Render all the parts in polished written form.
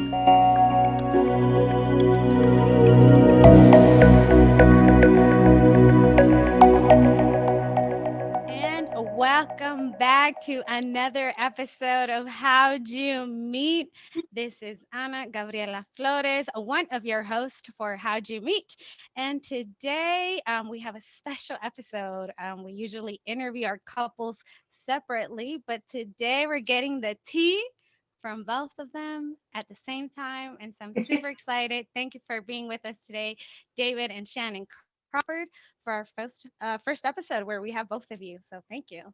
And welcome back to another episode of How'd You Meet? This is Ana Gabriela Flores, one of your hosts for How'd You Meet? And today we have a special episode. We usually interview our couples separately, but today we're getting the tea from both of them at the same time. And so I'm super excited. Thank you for being with us today, David and Shannon Crawford, for our first episode where we have both of you. So thank you.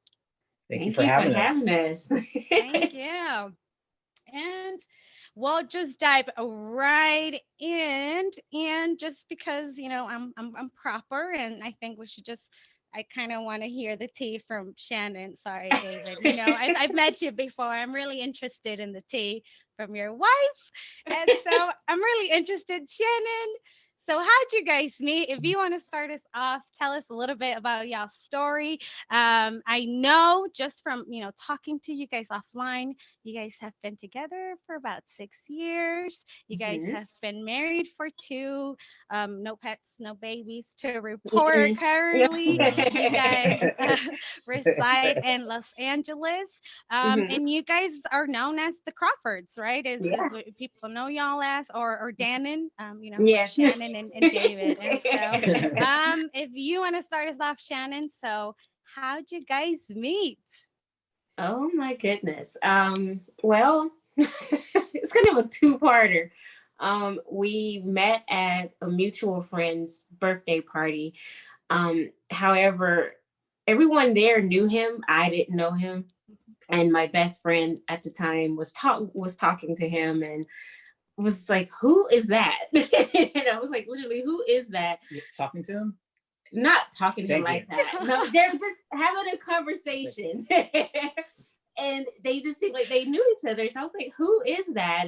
Thank you Thank for you for having having us. us. Thank you. And we'll just dive right in. And just because I'm proper, and I think we should just. I kind of want to hear the tea from Shannon. Sorry, David. I've met you before. I'm really interested in the tea from your wife, and so I'm really interested, Shannon. So, how'd you guys meet? If you want to start us off, tell us a little bit about y'all's story. I know just from talking to you guys offline, you guys have been together for about 6 years. You guys Mhm. have been married for two. No pets, no babies to report currently. No. You guys reside in Los Angeles. Mhm. And you guys are known as the Crawfords, right? Is Yeah. what people know y'all as, or Dannon, for Yes. Shannon and David. And so, if you want to start us off, Shannon, so how'd you guys meet? Oh my goodness. Well, it's kind of a two-parter. We met at a mutual friend's birthday party. However, everyone there knew him. I didn't know him. And my best friend at the time was talking to him and was like, "Who is that?" And I was like, "Literally, who is that?" You're talking to him? Not talking to him Thank you. like that. No, they're just having a conversation. And they just seemed like they knew each other. So I was like, "Who is that?"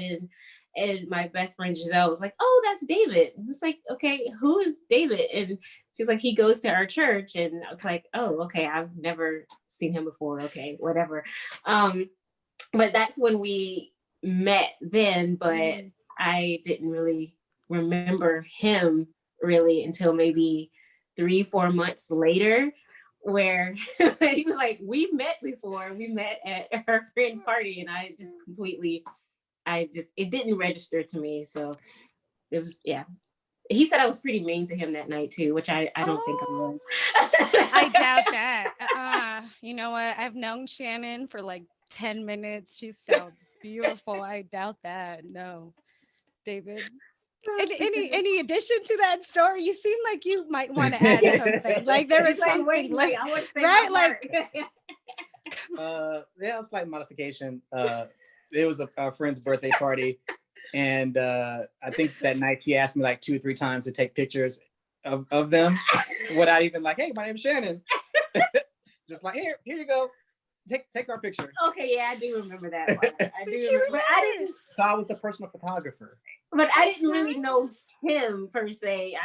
And my best friend Giselle was like, "Oh, that's David." I was like, "Okay, who is David?" And she's like, "He goes to our church." And I was like, "Oh, okay, I've never seen him before. Okay, whatever." Um, but that's when we met then, but Mhm. I didn't really remember him really until maybe 3, 4 months later, where he was like, "We met before. We met at her friend's party," and I just completely, it didn't register to me. So it was, yeah. He said I was pretty mean to him that night too, which I don't think I Oh, was. I doubt that. You know what? I've known Shannon for like 10 minutes. She sounds beautiful. I doubt that. No, David. Oh my Any goodness. addition to that story? You seem like you might want to add something. Like there He's was like, something "Wait, wait, like I want to say my right, part." like Yeah, a slight modification. It was a friend's birthday party, and I think that night she asked me like 2 or 3 times to take pictures of them without even like, "Hey, my name's Shannon." Just like, here you go. Take our picture. Okay, yeah, I do remember that part. I do she remember, remembers. So I was the personal photographer. but I That's didn't really know nice. him per se.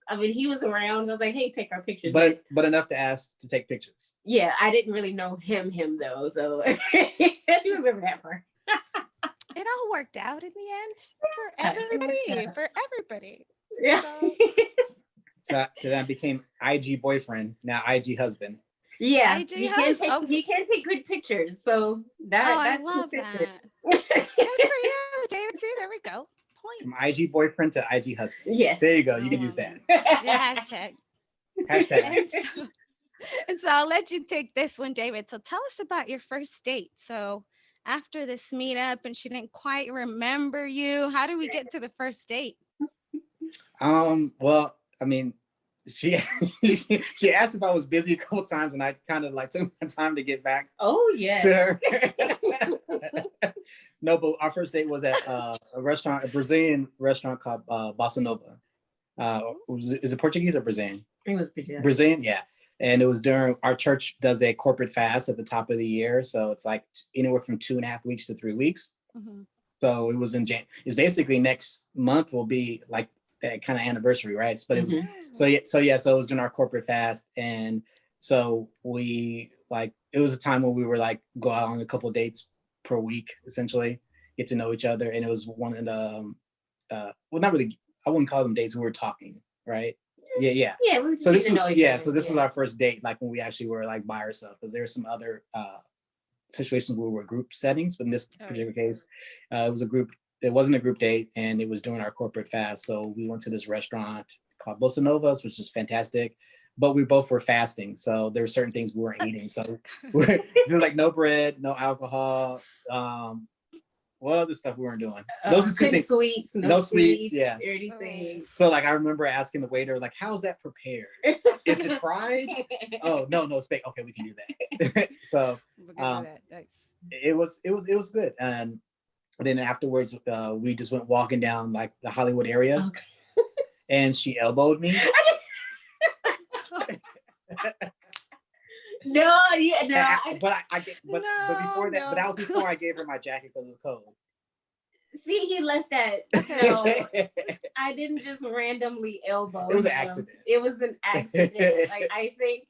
I mean, he was around. I was like, "Hey, take our pictures." But enough to ask to take pictures. Yeah, I didn't really know him though. So I do remember that part. It all worked out in the end for It worked everybody. out. For everybody. Yeah. So So then I became IG boyfriend, now IG husband. Yeah, IG host. Oh, he can take good pictures. So oh, I that's love consistent. that. Good for you, David. See, there we go. From Points. IG boyfriend to IG husband. Yes. There you go. I You can use love that. it. Yeah, hashtag. Hashtag. And so, and so I'll let you take this one, David. So tell us about your first date. So after this meetup and she didn't quite remember you, how do we get to the first date? Well, I mean, she she asked if I was busy a couple times, and I kind of like took my time to get back Oh to yes. her. No, but our first date was at a Brazilian restaurant called Bossa Nova. Is it Portuguese or Brazilian? It was pretty good. Brazilian, yeah. And it was during our church does a corporate fast at the top of the year, so it's like anywhere from 2.5 weeks to 3 weeks. Mhm. So it was in It's basically next month will be like that kind of anniversary, right? But it was Oh. so it was during our corporate fast, and so we like it was a time when we were like go out on a couple of dates per week, essentially. get to know each other. And it was one of the, well, not really, I wouldn't call them dates. We were talking, right? Yeah. Yeah, we So this to know was, each yeah, other. so this was our first date, like when we actually were like by ourselves, because there were some other situations where we were group settings, but in this particular case, it was a group. It wasn't a group date, and it was during our corporate fast. So we went to this restaurant called Bossa Novas, which is fantastic. But we both were fasting, so there were certain things we weren't eating. So there was like no bread, no alcohol. What other stuff we weren't doing? Those are two things. Sweets, no sweets, yeah. or anything. So like I remember asking the waiter, like, "How's that prepared? Is it fried?" "Oh, no, it's baked." "Okay, we can do that." So Nice. it was good. And then afterwards, we just went walking down like the Hollywood area, Okay. and she elbowed me. No. But before that, but that was before I gave her my jacket because it was cold. See, he left that. No, I didn't just randomly elbow. It was an him. accident. It was an accident. Like I think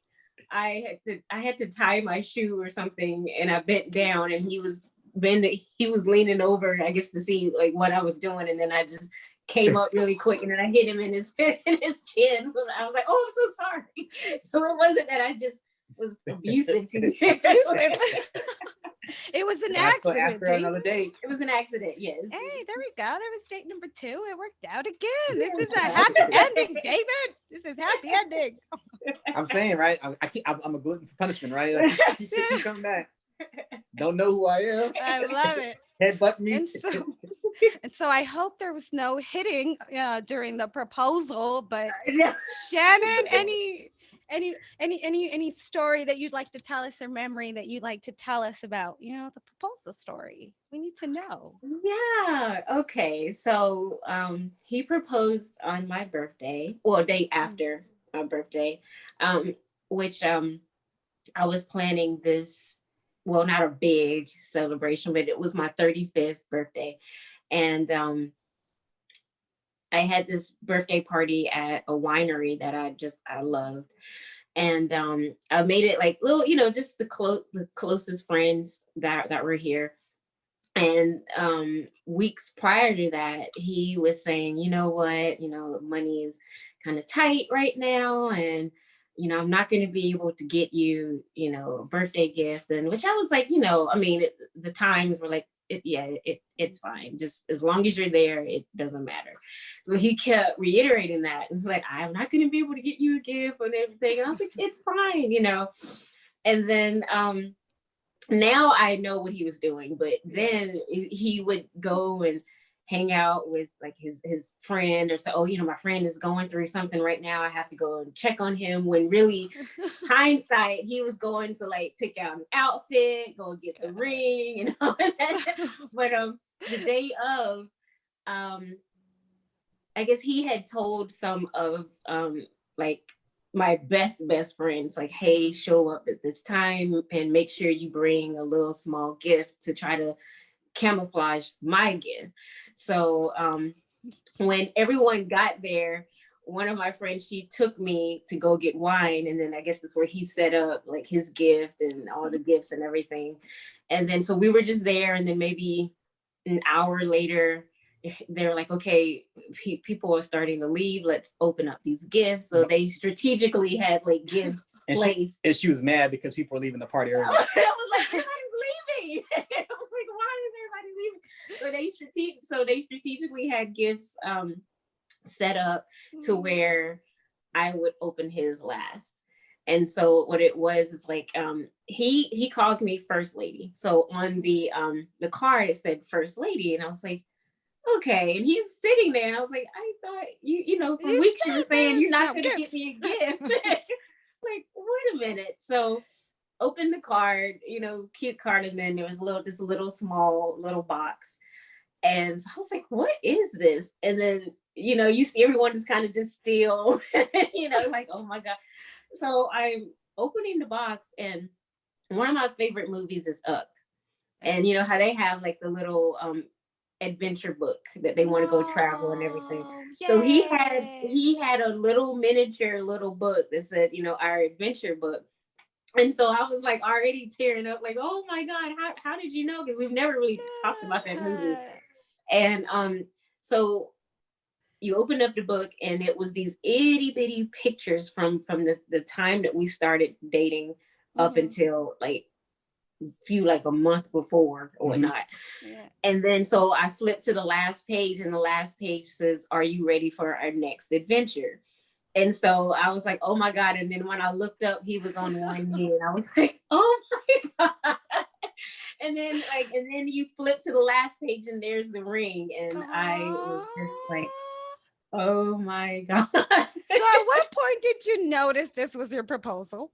I had to tie my shoe or something, and I bent down, and he was leaning over, I guess, to see like what I was doing, and then I just came up really quick, and then I hit him in his chin. I was like, "Oh, I'm so sorry." So it wasn't that I just was abusive to him. It was an accident. After another date. It was an accident, yes. Hey, there we go. There was date number 2. It worked out again. This is a happy ending, David. This is happy ending. I'm saying, right? I'm a glutton for punishment, right? Like, keep coming back. Don't know who I am. I love it. Headbutt me. And so I hope there was no hitting during the proposal. But Yeah. Shannon, any story that you'd like to tell us, or memory that you'd like to tell us about, the proposal story? We need to know. Yeah. Okay. So he proposed on my birthday, or a day after my birthday, which I was planning this, well, not a big celebration, but it was my 35th birthday. And I had this birthday party at a winery that I loved. And I made it like little, just the closest friends that were here. And weeks prior to that, he was saying, "You know what, money is kind of tight right now, and I'm not going to be able to get you, a birthday gift." And which I was like, the times were like, it's fine. Just as long as you're there, it doesn't matter. So he kept reiterating that. And he's like, "I'm not going to be able to get you a gift and everything." And I was like, "It's fine, And then now I know what he was doing, but then he would go and hang out with like his friend, or say, "Oh, my friend is going through something right now. I have to go and check on him." When really, hindsight, he was going to like pick out an outfit, go get the ring, and all that. But the day of, I guess he had told some of like my best friends, like, "Hey, show up at this time and make sure you bring a little small gift to try to camouflage my gift." So when everyone got there, one of my friends, she took me to go get wine, and then I guess that's where he set up like his gift and all the gifts and everything. And then so we were just there, and then maybe an hour later, they're like, "Okay, people are starting to leave. Let's open up these gifts." So they strategically had like gifts placed. And she was mad because people were leaving the party early. I was like, "Everybody's leaving." I was like, "Why is everybody leaving?" So they strategically had gifts set up to where I would open his last. And so what it was, it's like he calls me First Lady. So on the card it said First Lady, and I was like, "Okay." And he's sitting there, and I was like, "I thought for weeks you were saying you're not going to get me a gift." Like, wait a minute. So opened the card, cute card, and then there was this little small little box. And so I was like, "What is this?" And then, you see everyone just kind of just still, like, "Oh my God." So I'm opening the box, and one of my favorite movies is Up. And you know how they have like the little adventure book that they want to go travel and everything. Yay. So he had a little miniature little book that said, "Our adventure book." And so I was like already tearing up, like, oh my God, how did you know? Because we've never really talked about that movie. Yeah. And so you opened up the book and it was these itty bitty pictures from the time that we started dating up Mhm. until like like a month before or Mhm. whatnot. Yeah. And then so I flipped to the last page, and the last page says, "Are you ready for our next adventure?" And so I was like, "Oh my God." And then when I looked up, he was on one knee, and I was like, "Oh my God." And then you flip to the last page and there's the ring. And I was just like, Aw. oh my God. So at what point did you notice this was your proposal?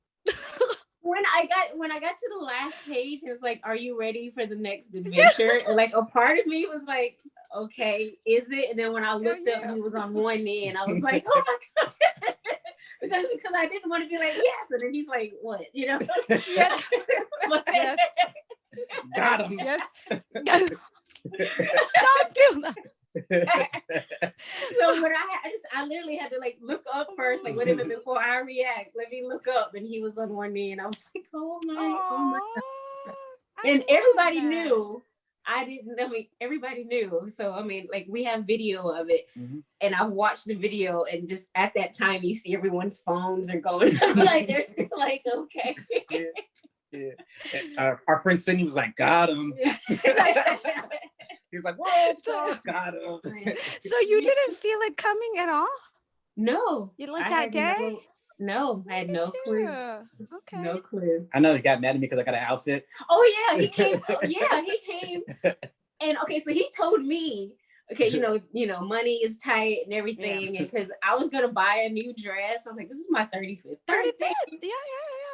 When I got to the last page, it was like, are you ready for the next adventure? And like a part of me was like, okay, is it? And then when I Oh, looked up, yeah. he was on one knee, and I was like, oh my God. because I didn't want to be like, yes. And then he's like, what? Yes. But- Yes. Got him. Yes. Don't do that. So when I literally had to like look up first, like wait a minute before I react. Let me look up, and he was on one knee, and I was like, oh my. I And love everybody that. knew. Everybody knew. So I mean, like we have video of it, Mhm. and I watched the video, and just at that time, you see everyone's phones are going. like, they're like, okay. Yeah. Yeah. Our friend Cindy was like, got him. He's like, world star, got him. So you didn't feel it coming at all? No, You like I that had day? I had no clue. Okay. No clue. I know he got mad at me because I got an outfit. Oh yeah, he came. He came. And okay, so he told me, okay, money is tight and everything, and because I was gonna buy a new dress, I'm like, this is my 35th birthday. Yeah.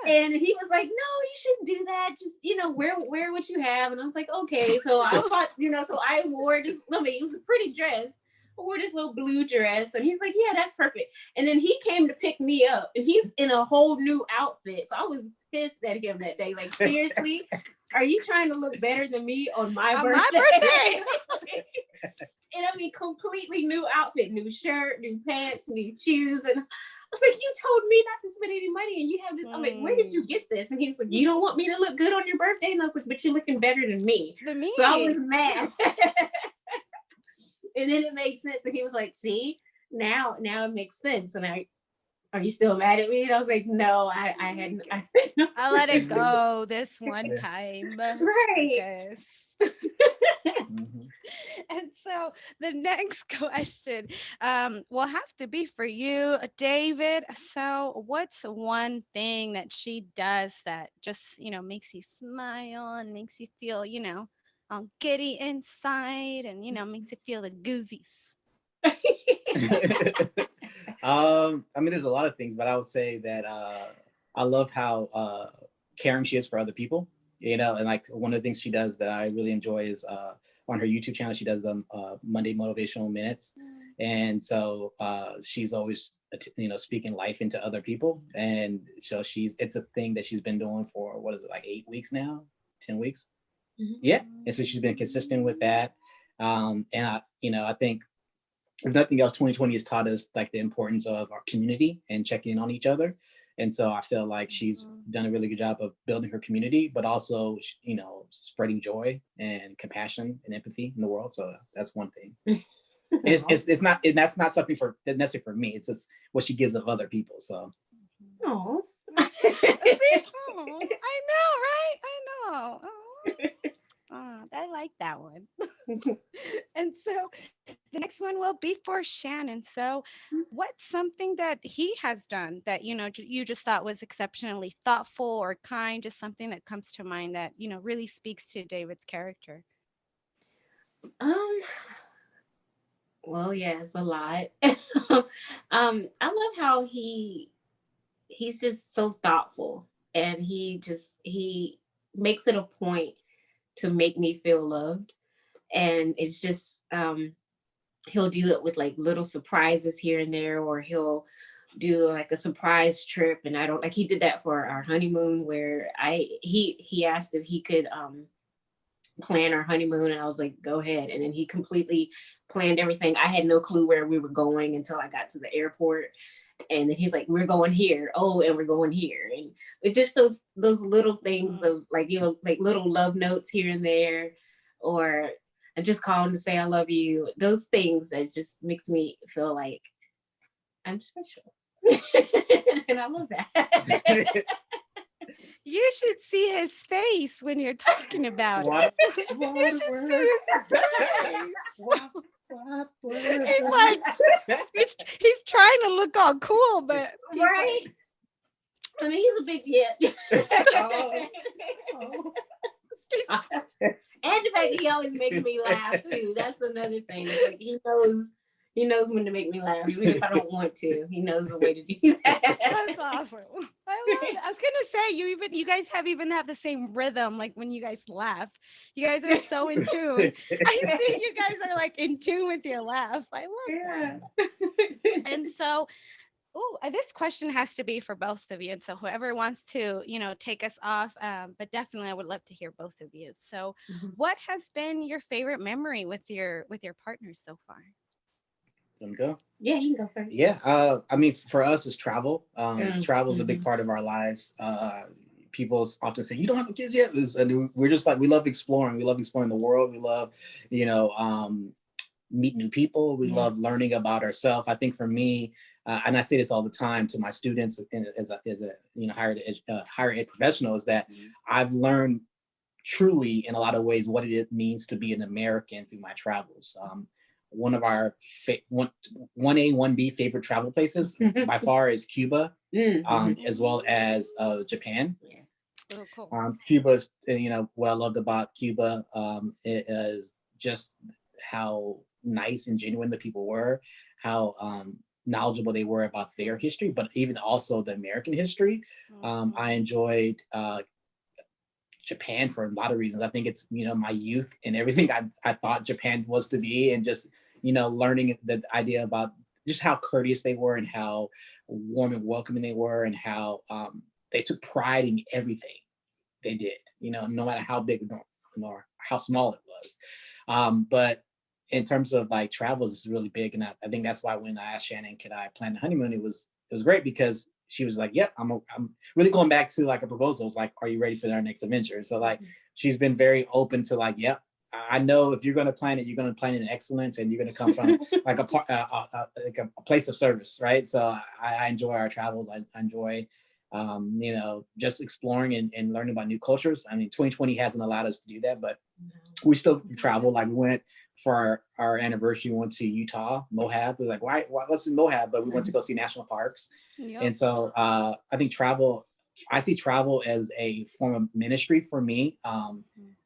And he was like, no, you shouldn't do that. Just wear what you have. And I was like, okay. So I bought, so I wore this. I mean, it was a pretty dress. I wore this little blue dress, and he's like, yeah, that's perfect. And then he came to pick me up, and he's in a whole new outfit. So I was pissed at him that day. Like, seriously, are you trying to look better than me on my birthday? My birthday. And I mean, completely new outfit, new shirt, new pants, new shoes. And I was like, you told me not to spend any money, and you have this. I'm like, where did you get this? And he's like, you don't want me to look good on your birthday? And I was like, but you're looking better than me. So I was mad. And then it made sense. And he was like, see, now it makes sense. And are you still mad at me? And I was like, no, I hadn't. I let it go this one time. Right. Mhm. And so the next question will have to be for you, David. So what's one thing that she does that just, makes you smile and makes you feel, all giddy inside and, makes you feel the goozies? I mean, there's a lot of things, but I would say that I love how caring she is for other people, and like one of the things she does that I really enjoy is on her YouTube channel, she does the Monday motivational minutes. And so she's always, speaking life into other people. And so it's a thing that she's been doing for, what is it, like 8 weeks now, 10 weeks. Mm-hmm. Yeah. And so she's been consistent with that. And I think if nothing else, 2020 has taught us like the importance of our community and checking in on each other. And so I feel like she's done a really good job of building her community, but also, spreading joy and compassion and empathy in the world. So that's one thing. It's not, and that's not something necessarily for me. It's just what she gives of other people. So. Oh. I know, right? I know. I like that one. And so the next one will be for Shannon. So what's something that he has done that, you just thought was exceptionally thoughtful or kind, just something that comes to mind that, really speaks to David's character? Well, yes, a lot. I love how he's just so thoughtful, and he makes it a point to make me feel loved. And it's just he'll do it with like little surprises here and there, or he'll do like a surprise trip. And I don't, like, he did that for our honeymoon, where he asked if he could plan our honeymoon, and I was like, go ahead. And then he completely planned everything. I had no clue where we were going until I got to the airport. And then he's like, we're going here. Oh, and we're going here. And it's just those little things of like, you know, like little love notes here and there, or I just call him to say I love you. Those things that just makes me feel like I'm special. And I love that. You should see his face when you're talking about it. You should see his face. He's like, he's trying to look all cool, but right? I mean, he's a big kid. And the fact that he always makes me laugh too. That's another thing. It's like he knows when to make me laugh, even if I don't want to. He knows the way to do that. That's awesome. I love it. I was gonna say you guys even have the same rhythm, like when you guys laugh. You guys are so in tune. I see you guys are like in tune with your laugh. I love that. And so this question has to be for both of you. And so whoever wants to, take us off, but definitely I would love to hear both of you. So what has been your favorite memory with your partners so far? Let me go. Yeah, you can go first. Yeah. I mean, for us, it's travel. Travel is a big part of our lives. People often say, you don't have kids yet. And we're just like, we love exploring. We love exploring the world. We love, meet new people. We love learning about ourselves. I think for me, and I say this all the time to my students as a higher ed professional, is that I've learned truly in a lot of ways what it means to be an American through my travels. One of our 1A, 1B favorite travel places by far is Cuba, as well as Japan. Oh, cool. Cuba's, what I loved about Cuba is just how nice and genuine the people were, how knowledgeable they were about their history, but even also the American history. I enjoyed Japan for a lot of reasons. I think it's, my youth and everything I thought Japan was to be, and just, learning the idea about just how courteous they were and how warm and welcoming they were, and how they took pride in everything they did, no matter how big or how small it was. But in terms of like travels, it's really big. And I think that's why when I asked Shannon, could I plan the honeymoon, it was great, because she was like, yep, I'm really going back to like a proposal. It's like, are you ready for our next adventure? So like, she's been very open to like, yep, I know if you're going to plan it, you're going to plan it in excellence, and you're going to come from like a place of service, right? So I enjoy our travels. I enjoy, just exploring and learning about new cultures. I mean, 2020 hasn't allowed us to do that, but we still travel. Like we went for our anniversary, we went to Utah, Moab. We was like, why what's in Moab? But we went to go see national parks. Yep. And so I think I see travel as a form of ministry for me.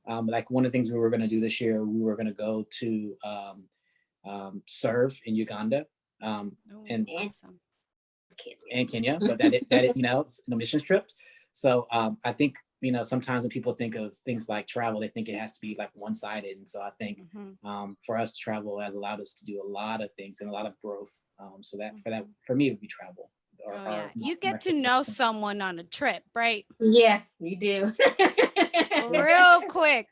Like one of the things we were going to do this year, we were going to go to serve in Uganda and Kenya, but that it's a mission trip. So I think, sometimes when people think of things like travel, they think it has to be like one-sided. And so I think for us, travel has allowed us to do a lot of things and a lot of growth. So for me, it would be travel. You get to know someone on a trip, right? Yeah, you do. Real quick.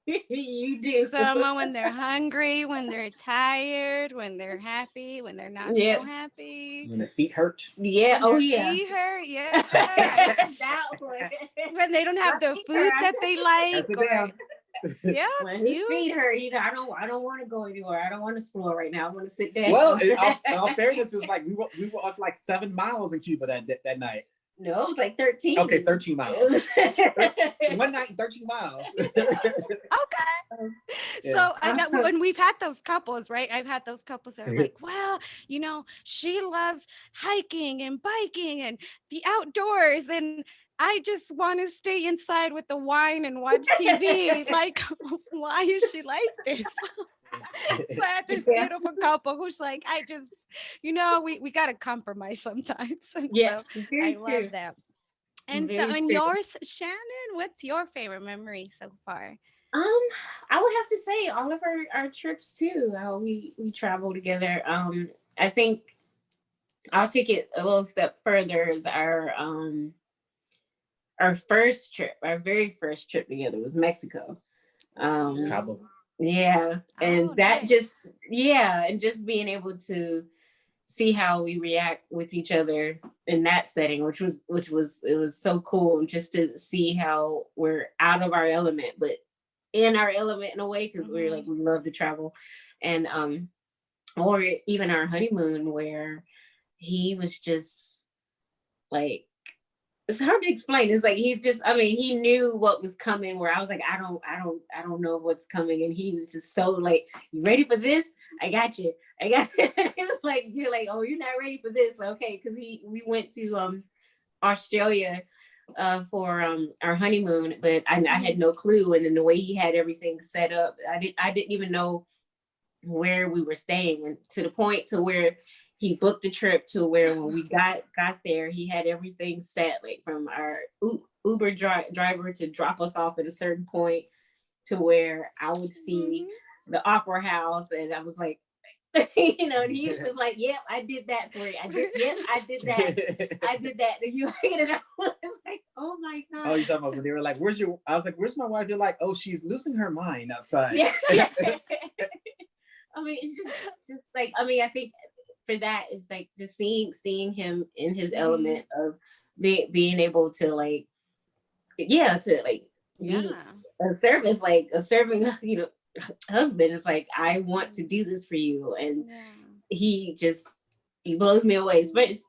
You do. Someone when they're hungry, when they're tired, when they're happy, when they're not so happy. When their feet hurt. Yeah. When feet hurt. Yeah. That one. When they don't have the food that they like. Yeah. When his feet hurt, I don't want to go anywhere. I don't want to explore right now. I want to sit down. Well, in all fairness, it was like we walked like 7 miles in Cuba that night. No, it was like 13. Okay, 13 miles. One night, 13 miles. Okay. Yeah. So I know when we've had those couples, right? I've had those couples that are like, well, she loves hiking and biking and the outdoors, and I just want to stay inside with the wine and watch TV. Like, why is she like this? So I had this beautiful couple who's like, I just, we got to compromise sometimes. And so I love that. And so, and yours, Shannon, what's your favorite memory so far? I would have to say all of our trips too. How we travel together. I think I'll take it a little step further. Is our first trip, our very first trip together was Mexico. Cabo. Yeah, and that just and just being able to see how we react with each other in that setting, it was so cool just to see how we're out of our element, but in our element in a way, because we're like, we love to travel. And or even our honeymoon where he was just like, it's hard to explain. It's like he just, I mean, he knew what was coming. Where I was like, I don't know what's coming, and he was just so like, you ready for this? I got you. I got. It was like, you're like, oh, you're not ready for this, like, okay? Because we went to Australia for our honeymoon, but I had no clue. And then the way he had everything set up, I didn't even know where we were staying, and to the point to where he booked the trip to where when we got there, he had everything set, like from our Uber driver to drop us off at a certain point to where I would see the opera house, and I was like, you know, and he was just like, "Yep, I did that for you. Yep, I did that. I did that." And you like it, and I was like, "Oh my god!" Oh, you talking about when they were like, "Where's your?" I was like, "Where's my wife?" They're like, "Oh, she's losing her mind outside." Yeah. I mean, it's just like, I mean, I think for that is like just seeing him in his element of being able to like, yeah, to like be a service, like a serving, you know, husband. Is like, I want to do this for you, and he blows me away,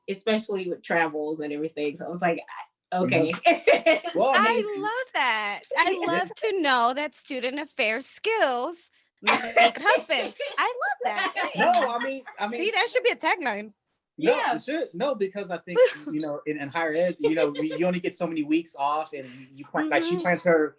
especially with travels and everything. So I was like, okay. Well, I mean, I love that. I love to know that student affairs skills make husbands. I love that. Hey. no, I mean, See, that should be a tagline. no, Yeah. it should no, because I think you know in higher ed, you know, you only get so many weeks off, and you plan like she plans her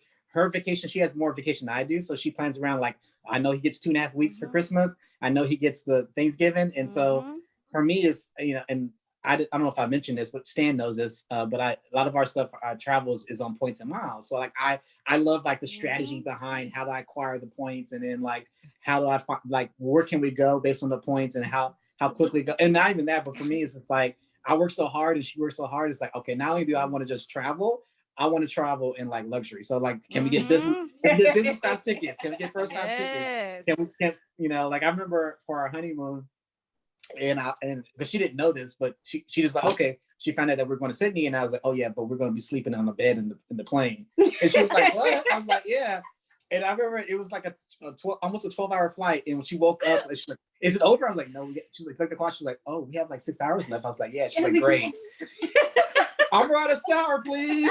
vacation. She has more vacation than I do, so she plans around like I know he gets 2.5 weeks for Christmas. I know he gets the Thanksgiving, and so for me is you know, and I don't know if I mentioned this, but Stan knows this. But a lot of our stuff, our travels is on points and miles. So like I love like the strategy behind how do I acquire the points, and then like how do I find like where can we go based on the points, and how quickly go. And not even that, but for me, it's just like I work so hard and she works so hard. It's like okay, not only do I want to just travel, I want to travel in like luxury. So like, can we get business? Can we get business class tickets? Can we get first class tickets? Can you know? Like I remember for our honeymoon, and because she didn't know this, but she just like okay, she found out that we're going to Sydney, and I was like, oh yeah, but we're going to be sleeping on the bed in the plane, and she was like, what? I was like, yeah. And I remember it was like almost a 12-hour flight, and when she woke up, she's like, "Is it over?" I'm like, "No." She's like the clock. She's like, "Oh, we have like 6 hours left." I was like, "Yeah." She's like, "Great." I'm out of sour, please.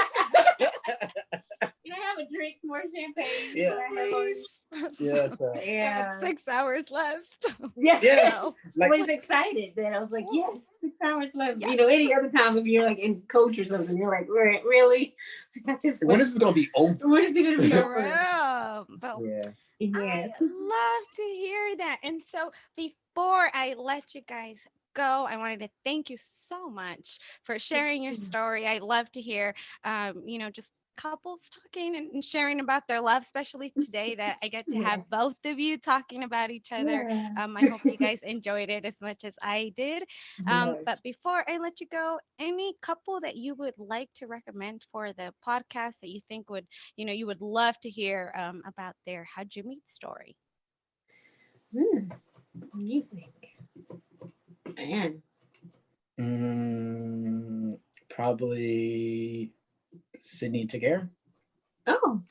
You know, have a drink, more champagne. Yeah. Yeah. So. Yeah. 6 hours left. Yeah. Yes. Like, I was excited that I was like, yes, 6 hours left. Yes. You know, any other time if you're like in coach or something, you're like, really? When is this gonna be over? When is it gonna be over? But yeah. I love to hear that. And so before I let you guys go, I wanted to thank you so much for sharing your story. I love to hear you know, just couples talking and sharing about their love, especially today that I get to have both of you talking about each other. I hope you guys enjoyed it as much as I did. But before I let you go, any couple that you would like to recommend for the podcast that you think would, you know, you would love to hear about their how'd you meet story? What do you think? Man. Probably Sydney Tagare. Oh,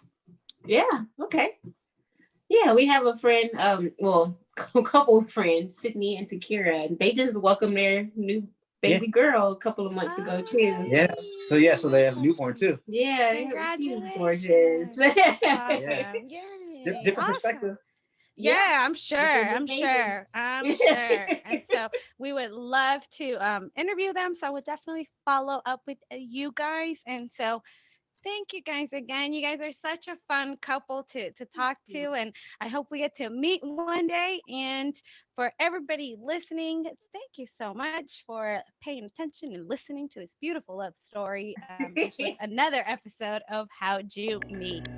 yeah. Okay. Yeah, we have a friend, well, a couple of friends, Sydney and Takira, and they just welcomed their new baby girl a couple of months ago too. Yeah. So they have a newborn too. Yeah. Congratulations. She's gorgeous. Awesome. Yay. Different perspective. Yeah, I'm sure. I'm sure. And so we would love to interview them. So I would definitely follow up with you guys. And so thank you guys again. You guys are such a fun couple to talk to. And I hope we get to meet one day. And for everybody listening, thank you so much for paying attention and listening to this beautiful love story. This was another episode of How'd You Meet?